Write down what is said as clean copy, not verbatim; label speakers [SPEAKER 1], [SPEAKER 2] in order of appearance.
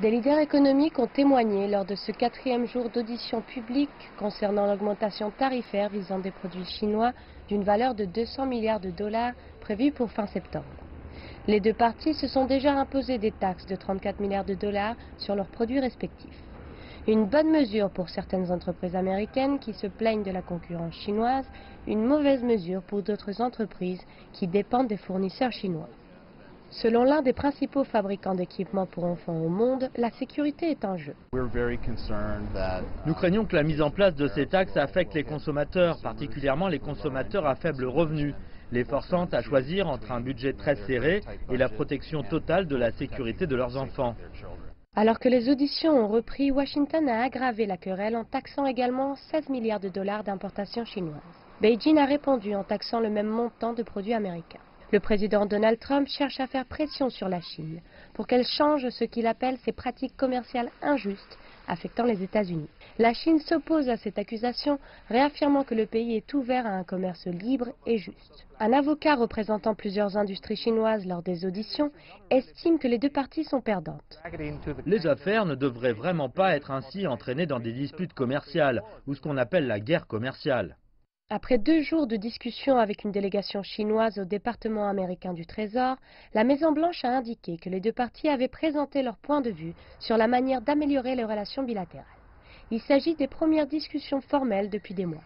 [SPEAKER 1] Des leaders économiques ont témoigné lors de ce 4e jour d'audition publique concernant l'augmentation tarifaire visant des produits chinois d'une valeur de 200 milliards de dollars prévue pour fin septembre. Les deux parties se sont déjà imposées des taxes de 34 milliards de dollars sur leurs produits respectifs. Une bonne mesure pour certaines entreprises américaines qui se plaignent de la concurrence chinoise, une mauvaise mesure pour d'autres entreprises qui dépendent des fournisseurs chinois. Selon l'un des principaux fabricants d'équipements pour enfants au monde, la sécurité est en jeu.
[SPEAKER 2] Nous craignons que la mise en place de ces taxes affecte les consommateurs, particulièrement les consommateurs à faible revenu, les forçant à choisir entre un budget très serré et la protection totale de la sécurité de leurs enfants.
[SPEAKER 1] Alors que les auditions ont repris, Washington a aggravé la querelle en taxant également 16 milliards de dollars d'importations chinoises. Beijing a répondu en taxant le même montant de produits américains. Le président Donald Trump cherche à faire pression sur la Chine pour qu'elle change ce qu'il appelle ses pratiques commerciales injustes affectant les États-Unis. La Chine s'oppose à cette accusation, réaffirmant que le pays est ouvert à un commerce libre et juste. Un avocat représentant plusieurs industries chinoises lors des auditions estime que les deux parties sont perdantes.
[SPEAKER 2] Les affaires ne devraient vraiment pas être ainsi entraînées dans des disputes commerciales ou ce qu'on appelle la guerre commerciale.
[SPEAKER 1] Après 2 jours de discussion avec une délégation chinoise au département américain du Trésor, la Maison-Blanche a indiqué que les deux parties avaient présenté leur point de vue sur la manière d'améliorer les relations bilatérales. Il s'agit des premières discussions formelles depuis des mois.